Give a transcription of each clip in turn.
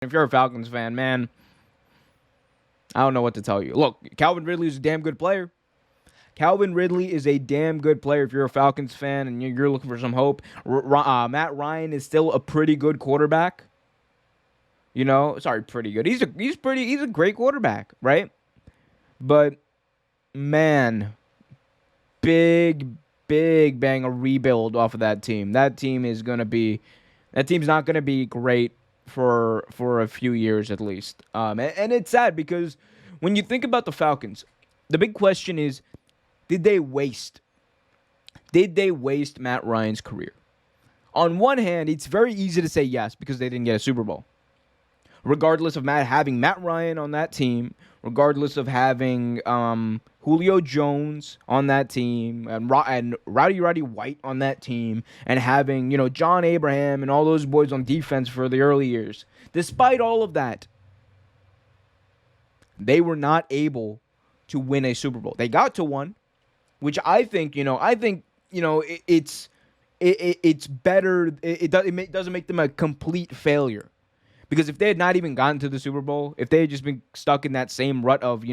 If you're a Falcons fan, man, I don't know what to tell you. Look, Calvin Ridley is a damn good player. Calvin Ridley is a damn good player if you're a Falcons fan and you're looking for some hope. Matt Ryan is still a pretty good quarterback. Pretty good. He's a great quarterback, right? But man, big bang a rebuild off of that team. That team's not gonna be great for a few years at least. And it's sad because when you think about the Falcons, the big question is, did they waste? Did they waste Matt Ryan's career? On one hand, it's very easy to say yes because they didn't get a Super Bowl. Regardless of having Matt Ryan on that team, regardless of having Julio Jones on that team and Roddy White on that team, and having John Abraham and all those boys on defense for the early years. Despite all of that, they were not able to win a Super Bowl. They got to one, which it's better. It doesn't make them a complete failure. Because if they had not even gotten to the Super Bowl, if they had just been stuck in that same rut of,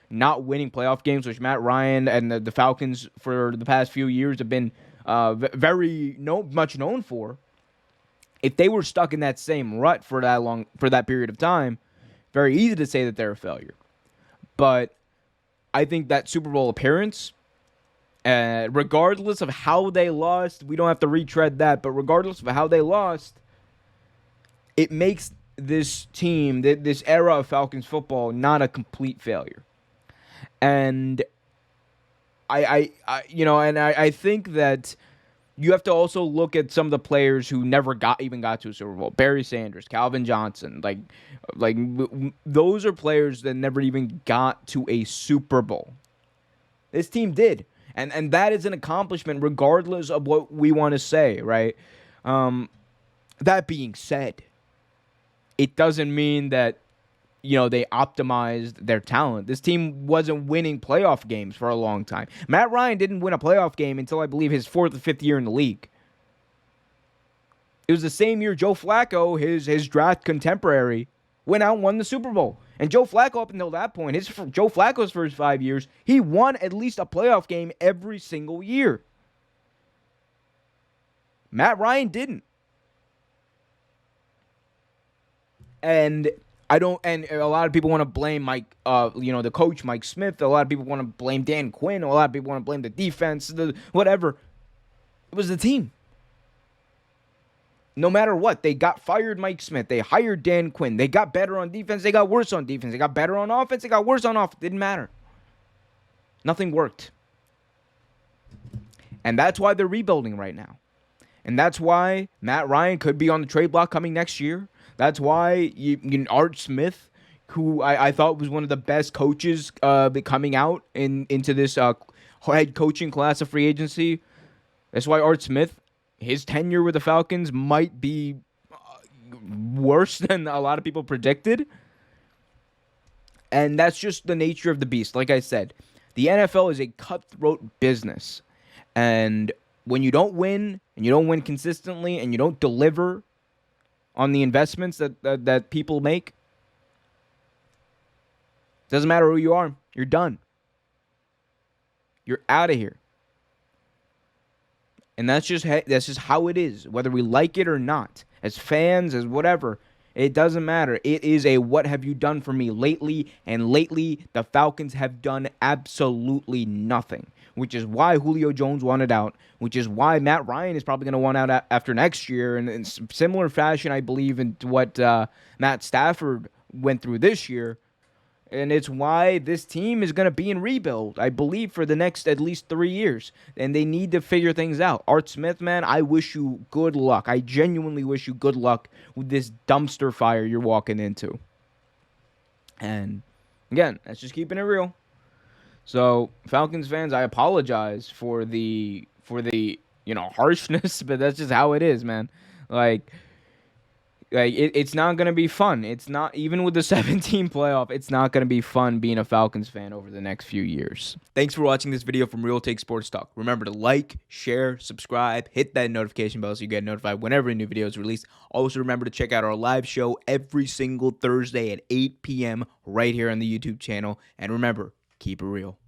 not winning playoff games, which Matt Ryan and the Falcons for the past few years have been much known for, if they were stuck in that same rut for that period of time, very easy to say that they're a failure. But I think that Super Bowl appearance, regardless of how they lost, we don't have to retread that, but regardless of how they lost, it makes this team, this era of Falcons football, not a complete failure. And I think that you have to also look at some of the players who never got to a Super Bowl. Barry Sanders, Calvin Johnson, those are players that never even got to a Super Bowl. This team did. And that is an accomplishment regardless of what we want to say, right? That being said, it doesn't mean that, they optimized their talent. This team wasn't winning playoff games for a long time. Matt Ryan didn't win a playoff game until I believe his fourth or fifth year in the league. It was the same year Joe Flacco, his draft contemporary, went out and won the Super Bowl. And Joe Flacco, up until that point, Joe Flacco's first 5 years, he won at least a playoff game every single year. Matt Ryan didn't. And a lot of people want to blame the coach, Mike Smith. A lot of people want to blame Dan Quinn. A lot of people want to blame the defense, whatever. It was the team. No matter what, they fired Mike Smith. They hired Dan Quinn. They got better on defense. They got worse on defense. They got better on offense. They got worse on offense. Didn't matter. Nothing worked. And that's why they're rebuilding right now. And that's why Matt Ryan could be on the trade block coming next year. That's why Art Smith, who I thought was one of the best coaches coming out into this head coaching class of free agency. That's why Art Smith, his tenure with the Falcons might be worse than a lot of people predicted. And that's just the nature of the beast. Like I said, the NFL is a cutthroat business. And when you don't win, and you don't win consistently, and you don't deliver on the investments that people make, doesn't matter who you are, you're done. You're out of here. And that's just how it is, whether we like it or not. As fans, as whatever, it doesn't matter. It is a what have you done for me lately, and lately the Falcons have done absolutely nothing, which is why Julio Jones wanted out, which is why Matt Ryan is probably going to want out after next year, and in similar fashion, I believe, in what Matt Stafford went through this year. And it's why this team is going to be in rebuild, I believe, for the next at least 3 years. And they need to figure things out. Art Smith, man, I wish you good luck. I genuinely wish you good luck with this dumpster fire you're walking into. And again, that's just keeping it real. So, Falcons fans, I apologize for the harshness, but that's just how it is, man. Like it's not gonna be fun. It's not even with the 17 playoff. It's not gonna be fun being a Falcons fan over the next few years. Thanks for watching this video from Real Take Sports Talk. Remember to like, share, subscribe, hit that notification bell so you get notified whenever a new video is released. Also remember to check out our live show every single Thursday at 8 p.m. right here on the YouTube channel. And remember, keep it real.